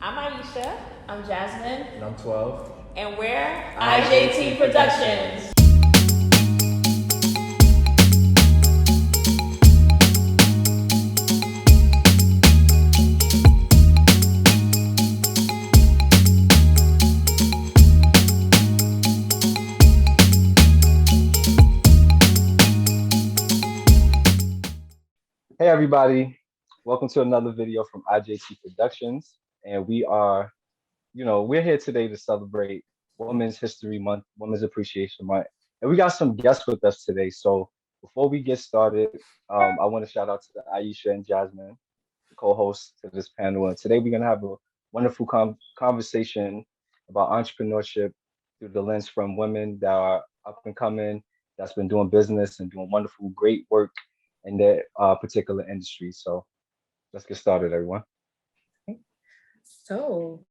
I'm Aisha. I'm Jasmine. And I'm 12. And we're IJT Productions. Hey everybody, welcome to another video from IJT Productions. And we're here today to celebrate Women's History Month, Women's Appreciation Month. And we got some guests with us today. So before we get started, I want to shout out to Aisha and Jasmine, the co-hosts to this panel. And today we're gonna have a wonderful conversation about entrepreneurship through the lens from women that are up and coming, that's been doing business and doing wonderful, great work in their particular industry. So let's get started, everyone. So,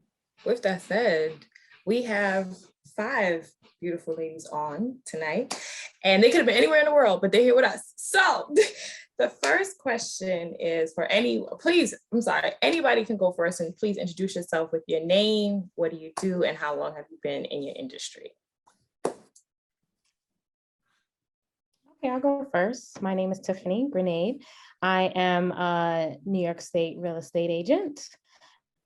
with that said, we have 5 beautiful ladies on tonight, and they could have been anywhere in the world, but they're here with us. So, the first question is for anybody can go first, and please introduce yourself with your name, what do you do, and how long have you been in your industry? Okay, I'll go first. My name is Tiffany Grenade. I am a New York State real estate agent.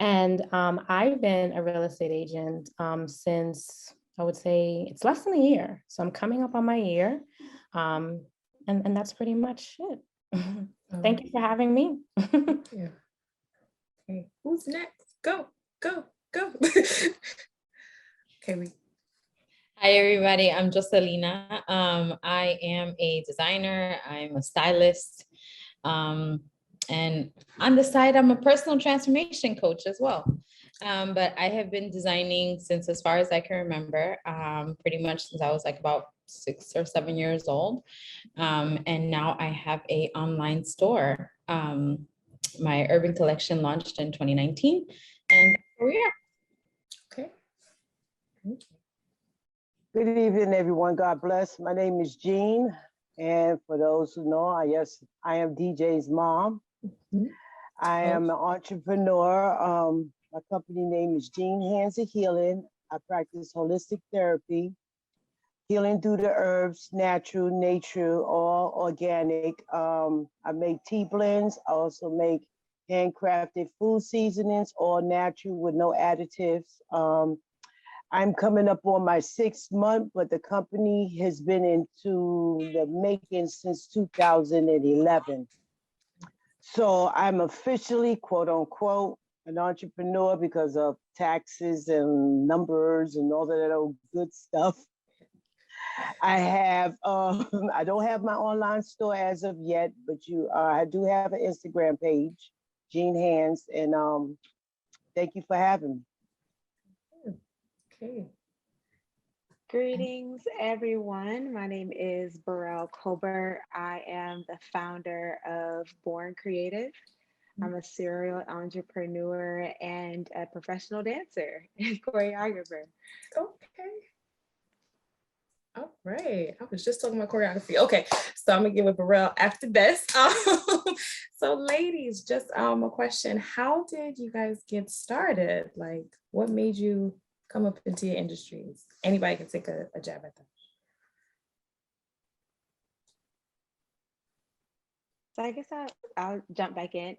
And I've been a real estate agent since, I would say, it's less than a year. So I'm coming up on my year. And that's pretty much it. Thank you for having me. Yeah. Okay, who's next? Go. Okay, Hi, everybody. I'm Joselina. I am a designer. I'm a stylist. And on the side, I'm a personal transformation coach as well. But I have been designing since as far as I can remember, pretty much since I was like about 6 or 7 years old. And now I have an online store. My urban collection launched in 2019. And here we are. Okay. Good evening, everyone. God bless. My name is Gean. And for those who know, I am DJ's mom. Mm-hmm. I am an entrepreneur. My company name is Gean Hands of Healing. I practice holistic therapy, healing through the herbs, natural, nature, all organic. I make tea blends. I also make handcrafted food seasonings, all natural with no additives. I'm coming up on my 6th month, but the company has been into the making since 2011. So I'm officially, quote unquote, an entrepreneur because of taxes and numbers and all that old good stuff. I don't have my online store as of yet, but I do have an Instagram page, Gean Hands, and thank you for having me. Okay. Greetings, everyone. My name is Burrell Colbert. I am the founder of Born Creative. I'm a serial entrepreneur and a professional dancer and choreographer. Okay. All right. I was just talking about choreography. Okay. So I'm gonna get with Beryl after this. So ladies, just a question. How did you guys get started? Like, what made you come up into your industries? Anybody can take a jab at that. So I guess I'll jump back in.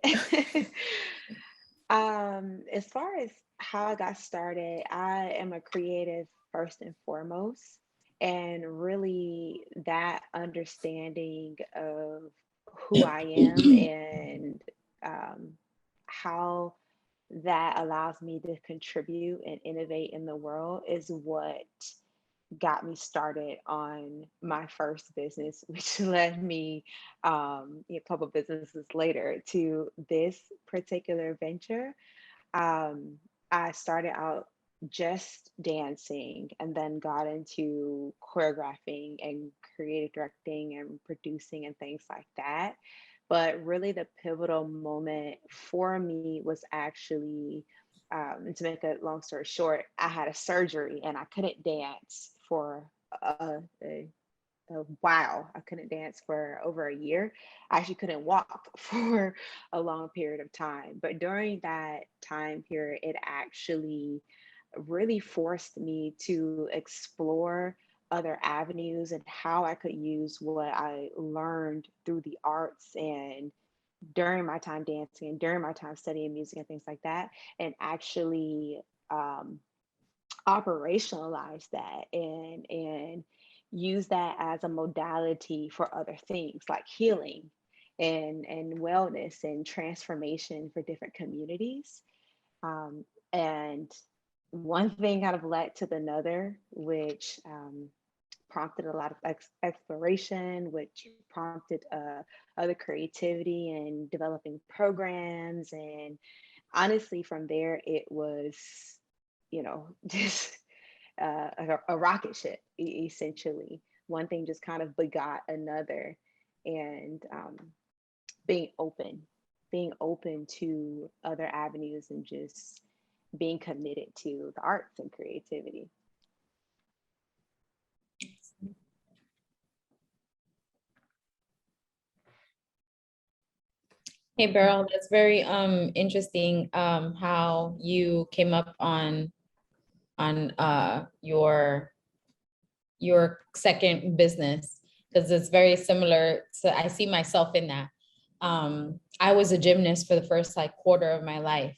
As far as how I got started, I am a creative first and foremost. And really that understanding of who I am and how that allows me to contribute and innovate in the world is what got me started on my first business, which led me a couple businesses later to this particular venture. I started out just dancing and then got into choreographing and creative directing and producing and things like that. But really, the pivotal moment for me was actually, and to make a long story short, I had a surgery and I couldn't dance for a while. I couldn't dance for over a year. I actually couldn't walk for a long period of time. But during that time period, it actually really forced me to explore other avenues and how I could use what I learned through the arts and during my time dancing and during my time studying music and things like that, and actually operationalize that and use that as a modality for other things like healing and wellness and transformation for different communities. And one thing kind of led to another, which prompted a lot of exploration, which prompted other creativity and developing programs. And honestly, from there, it was, just a rocket ship, essentially. One thing just kind of begot another. And being open to other avenues and just being committed to the arts and creativity. Hey, Beryl, that's very interesting how you came up on your second business, because it's very similar. So I see myself in that. I was a gymnast for the first like quarter of my life,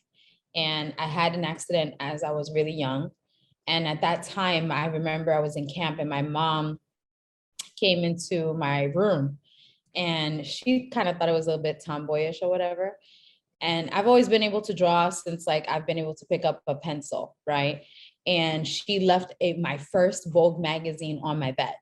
and I had an accident as I was really young. And at that time, I remember I was in camp and my mom came into my room and she kind of thought it was a little bit tomboyish or whatever. And I've always been able to draw since like I've been able to pick up a pencil, right? And she left my first Vogue magazine on my bed.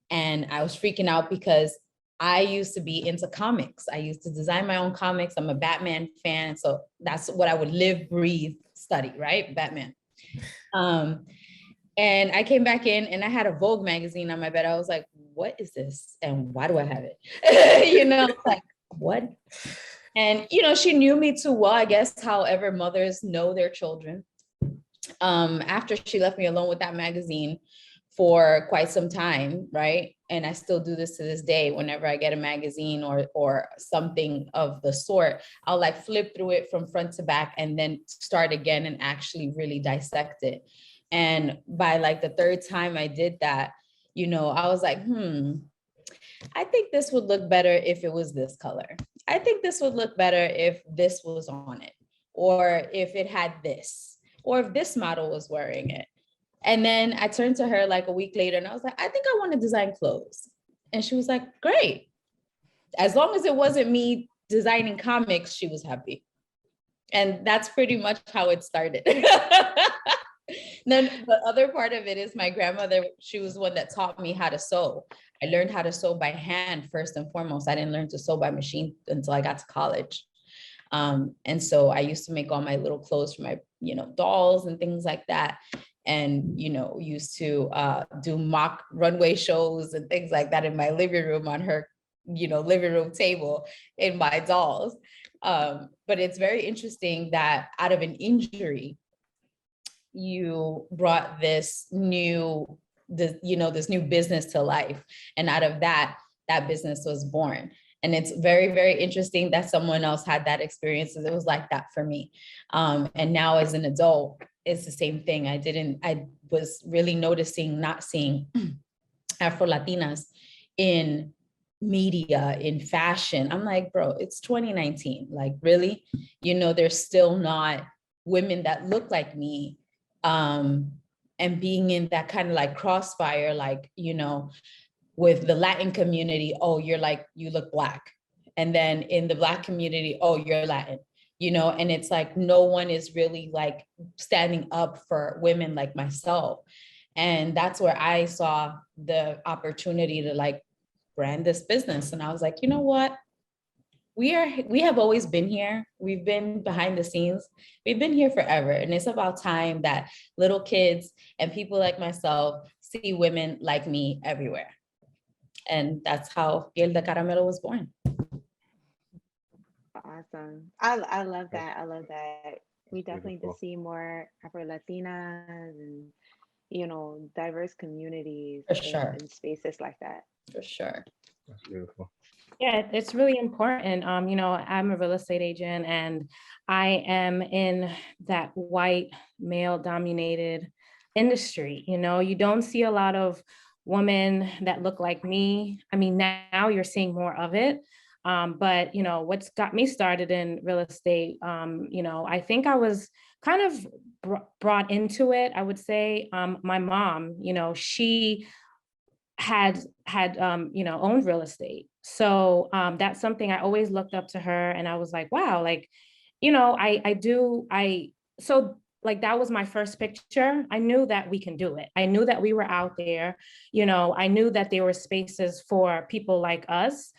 And I was freaking out because I used to be into comics. I used to design my own comics. I'm a Batman fan. So that's what I would live, breathe, study, right? Batman. And I came back in and I had a Vogue magazine on my bed. I was like, what is this? And why do I have it? Like, what? And, she knew me too well, I guess, however mothers know their children. After she left me alone with that magazine for quite some time, right? And I still do this to this day. Whenever I get a magazine or something of the sort, I'll like flip through it from front to back and then start again and actually really dissect it. And by like the third time I did that, I was like, I think this would look better if it was this color. I think this would look better if this was on it, or if it had this, or if this model was wearing it. And then I turned to her like a week later and I was like, I think I want to design clothes. And she was like, great. As long as it wasn't me designing comics, she was happy. And that's pretty much how it started. Then the other part of it is my grandmother, she was the one that taught me how to sew. I learned how to sew by hand first and foremost. I didn't learn to sew by machine until I got to college. And so I used to make all my little clothes for my, dolls and things like that. And, used to do mock runway shows and things like that in my living room on her, living room table in my dolls. But it's very interesting that out of an injury, you brought this new business to life. And out of that business was born. And it's very, very interesting that someone else had that experience. It was like that for me. And now as an adult, it's the same thing. I was really noticing, not seeing Afro-Latinas in media, in fashion. I'm like, bro, it's 2019. Like, really? There's still not women that look like me. And being in that kind of like crossfire, like, with the Latin community, oh, you look Black. And then in the Black community, oh, you're Latin, and it's like, no one is really like standing up for women like myself. And that's where I saw the opportunity to like brand this business. And I was like, you know what? We have always been here. We've been behind the scenes. We've been here forever. And it's about time that little kids and people like myself see women like me everywhere. And that's how Piel de Caramelo was born. Awesome. I love that. I love that. We definitely need to Beautiful. see more Afro-Latinas and diverse communities For sure. and spaces like that. For sure. That's beautiful. Yeah, it's really important. I'm a real estate agent and I am in that white male dominated industry. You don't see a lot of women that look like me. I mean, now you're seeing more of it. But what's got me started in real estate, I think I was kind of brought into it. I would say my mom, she had owned real estate. So that's something I always looked up to her, and I was like, wow, like, so like that was my first picture. I knew that we can do it. I knew that we were out there. I knew that there were spaces for people like us,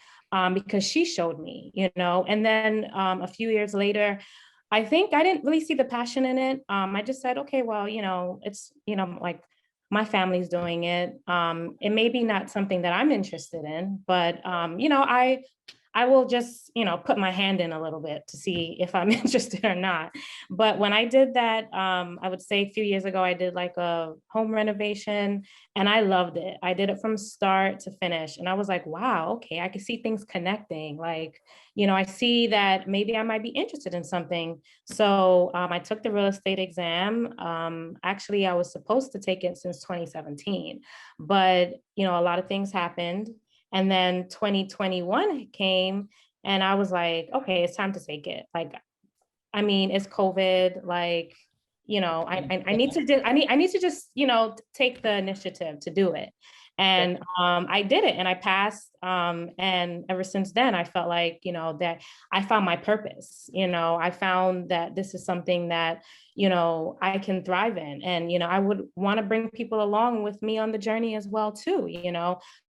because she showed me. And then a few years later, I think I didn't really see the passion in it. I just said, okay, well, it's, like my family's doing it. It may be not something that I'm interested in, but I will just, put my hand in a little bit to see if I'm interested or not. But when I did that, I would say a few years ago, I did like a home renovation and I loved it. I did it from start to finish. And I was like, wow, okay, I can see things connecting. Like, I see that maybe I might be interested in something. So I took the real estate exam. Actually, I was supposed to take it since 2017, but, a lot of things happened. And then 2021 came and I was like, okay, it's time to take it. Like, I mean, it's COVID, like, I need to just, take the initiative to do it. And I did it and I passed. And ever since then, I felt like, that I found my purpose. I found that this is something that, I can thrive in. And, I would want to bring people along with me on the journey as well, too.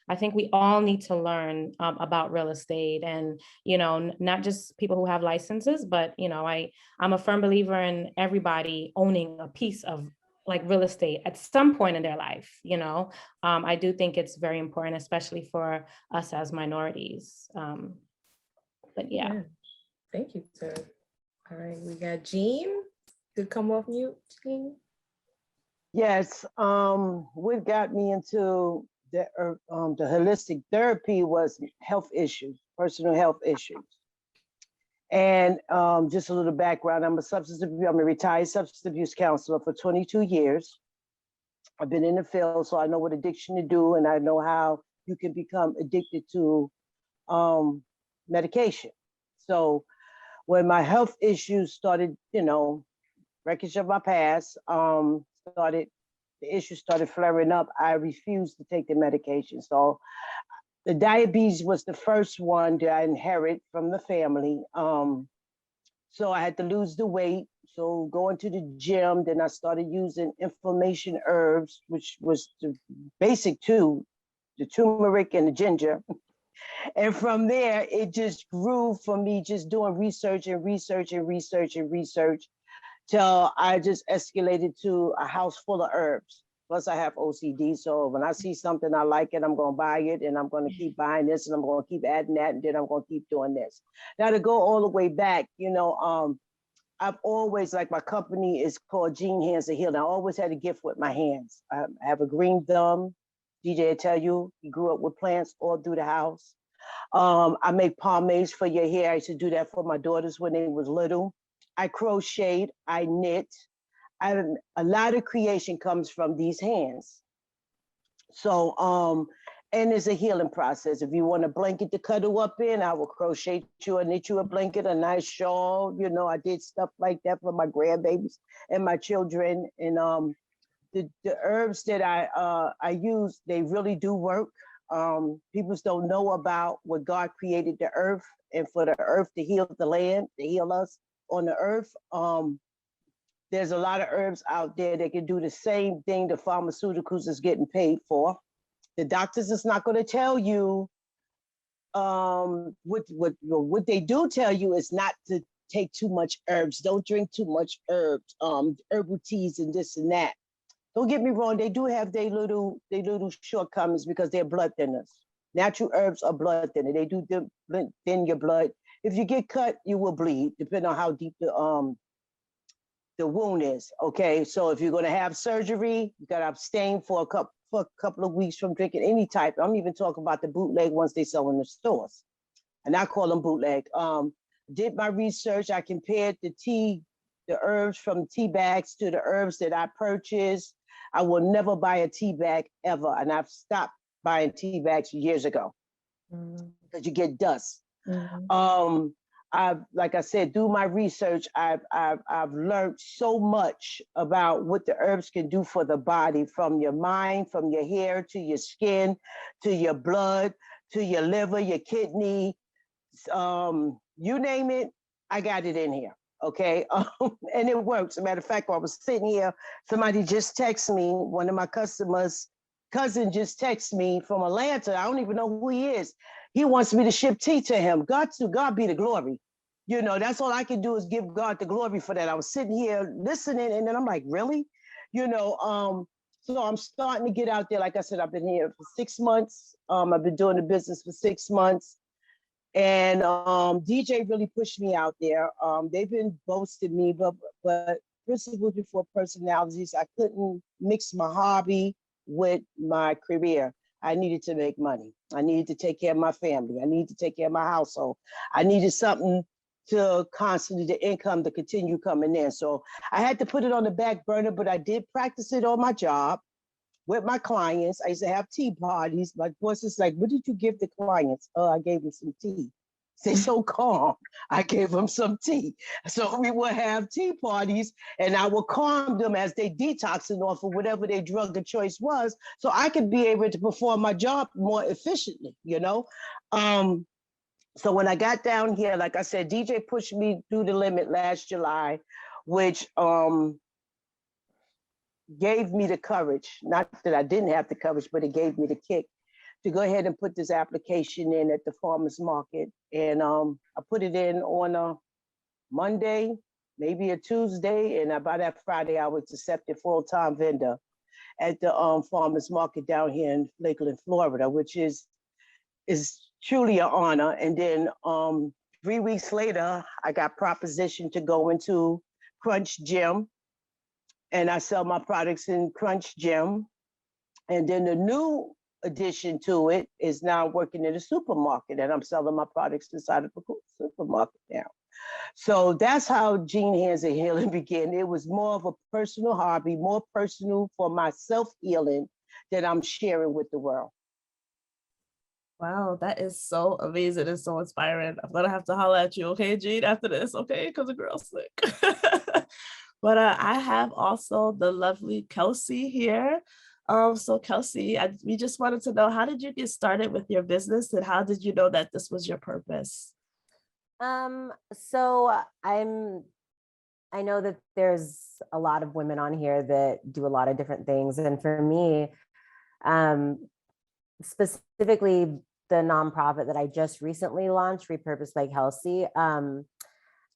I think we all need to learn about real estate and, not just people who have licenses, but, I'm a firm believer in everybody owning a piece of like real estate at some point in their life. I do think it's very important, especially for us as minorities. But yeah. Thank you, sir. All right, we got Gean. Could come off mute, Gean. Yes, what got me into the holistic therapy was health issues, personal health issues. And just a little background, I'm a retired substance abuse counselor for 22 years. I've been in the field, so I know what addiction to do, and I know how you can become addicted to medication. So when my health issues started, wreckage of my past, the issues started flaring up, I refused to take the medication. So the diabetes was the first one that I inherited from the family. So I had to lose the weight. So going to the gym, then I started using inflammation herbs, which was the basic two, the turmeric and the ginger. And from there, it just grew for me, just doing research till I just escalated to a house full of herbs. Plus I have OCD. So when I see something I like it, I'm going to buy it and I'm going to keep buying this and I'm going to keep adding that and then I'm going to keep doing this. Now to go all the way back, I've always, like my company is called Gean Hands of Healing. I always had a gift with my hands. I have a green thumb. DJ will tell you, he grew up with plants all through the house. I make pomades for your hair. I used to do that for my daughters when they was little. I crochet, I knit. A lot of creation comes from these hands. So, and it's a healing process. If you want a blanket to cuddle up in, I will crochet you and knit you a blanket, a nice shawl. I did stuff like that for my grandbabies and my children. And the herbs that I use, they really do work. People don't know about what God created the earth and for the earth to heal the land, to heal us on the earth. There's a lot of herbs out there that can do the same thing the pharmaceuticals is getting paid for. The doctors is not going to tell you, what they do tell you is not to take too much herbs. Don't drink too much herbs, herbal teas and this and that. Don't get me wrong, they do have their little shortcomings because they're blood thinners. Natural herbs are blood thinner. They do thin your blood. If you get cut, you will bleed, depending on how deep the wound is. Okay, so if you're going to have surgery, you got to abstain for a couple of weeks from drinking any type. I'm even talking about the bootleg ones they sell in the stores, and I call them bootleg. Did my research. I compared the herbs from tea bags to the herbs that I purchased. I will never buy a tea bag ever, and I've stopped buying tea bags years ago because you get dust. I've, like I said, through my research, I've learned so much about what the herbs can do for the body, from your mind, from your hair to your skin, to your blood, to your liver, your kidney, you name it, I got it in here. Okay, and it works. As a matter of fact, while I was sitting here, somebody just texted me. One of my customers' cousin just texted me from Atlanta. I don't even know who he is. He wants me to ship tea to him. God be the glory. You know, that's all I can do is give God the glory for that. I was sitting here listening, and then I'm like, really? You know, so I'm starting to get out there. Like I said, I've been here for 6 months. I've been doing the business for 6 months. And DJ really pushed me out there. They've been boasting me, but principles before personalities. I couldn't mix my hobby with my career. I needed to make money. I needed to take care of my family. I needed to take care of my household. I needed something to constantly, the income to continue coming in. So I had to put it on the back burner, but I did practice it on my job with my clients. I used to have tea parties. My boss is like, what did you give the clients? Oh, I gave them some tea. They're so calm. I gave them some tea. So we would have tea parties, and I would calm them as they detoxing off of whatever their drug of choice was, so I could be able to perform my job more efficiently, you know? So when I got down here, like I said, DJ pushed me through the limit last July, which gave me the courage, not that I didn't have the courage, but it gave me the kick to go ahead and put this application in at the farmer's market. And I put it in on a Monday, maybe a Tuesday, and by that Friday, I was accepted full-time vendor at the farmer's market down here in Lakeland, Florida, which is truly an honor. And then 3 weeks later, I got propositioned to go into Crunch Gym, and I sell my products in Crunch Gym. And then the new addition to it is now working in a supermarket, and I'm selling my products inside of a supermarket now. So that's how Gean Hands and Healing began. It was more of a personal hobby, more personal for my self-healing that I'm sharing with the world. Wow, that is so amazing and so inspiring. I'm gonna have to holler at you, okay, Gean, after this, okay? Because the girl's sick. But I have also the lovely Kelsey here. So Kelsey, we just wanted to know, how did you get started with your business, and how did you know that this was your purpose? So I know that there's a lot of women on here that do a lot of different things. And for me, specifically the nonprofit that I just recently launched, Repurposed by Kelsey,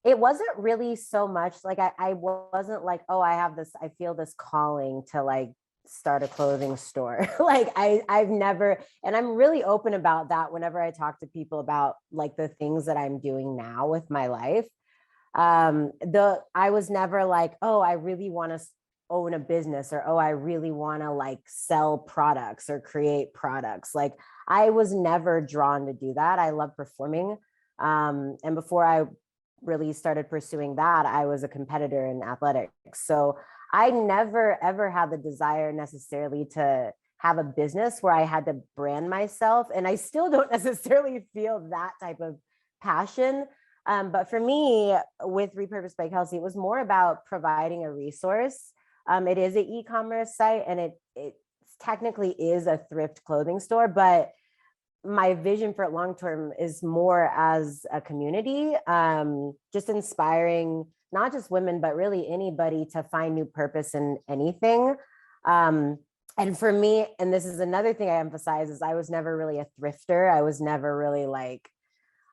it wasn't really so much like, I wasn't like, oh, I feel this calling to like start a clothing store. Like I've never, and I'm really open about that whenever I talk to people about like the things that I'm doing now with my life. I was never like, oh, I really want to own a business, or, oh, I really want to like sell products or create products. Like I was never drawn to do that. I love performing. And before I really started pursuing that, I was a competitor in athletics. So I never, ever had the desire necessarily to have a business where I had to brand myself. And I still don't necessarily feel that type of passion. But for me, with Repurposed by Kelsey, it was more about providing a resource. It is an e-commerce site, and it technically is a thrift clothing store, but my vision for it long-term is more as a community, just inspiring not just women, but really anybody to find new purpose in anything. And for me, and this is another thing I emphasize, is I was never really a thrifter. I was never really like,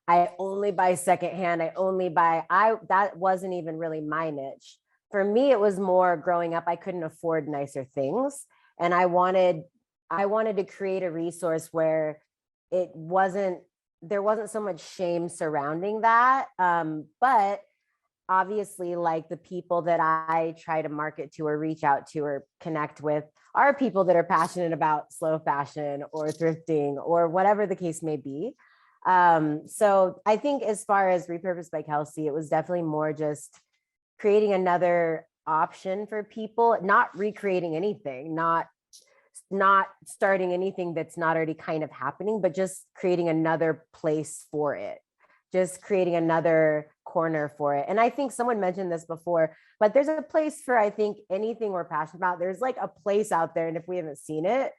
I only buy secondhand. That wasn't even really my niche. For me, it was more growing up, I couldn't afford nicer things. And I wanted to create a resource where there wasn't so much shame surrounding that. But obviously like the people that I try to market to or reach out to or connect with are people that are passionate about slow fashion or thrifting or whatever the case may be. So I think as far as Repurposed by Kelsey, it was definitely more just creating another option for people, not recreating anything, not starting anything that's not already kind of happening, but just creating another place for it, just creating another corner for it. And I think someone mentioned this before, but there's a place for, I think, anything we're passionate about. There's like a place out there, and if we haven't seen it,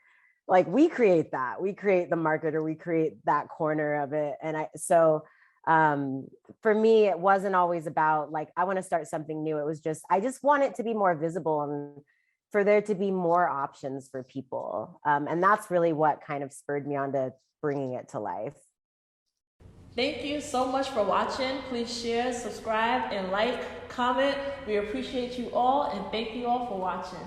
like we create that, we create the market, or we create that corner of it. And for me, it wasn't always about like, I want to start something new. It was just, I just want it to be more visible and for there to be more options for people. And that's really what kind of spurred me on to bringing it to life. Thank you so much for watching. Please share, subscribe, and like, comment. We appreciate you all, and thank you all for watching.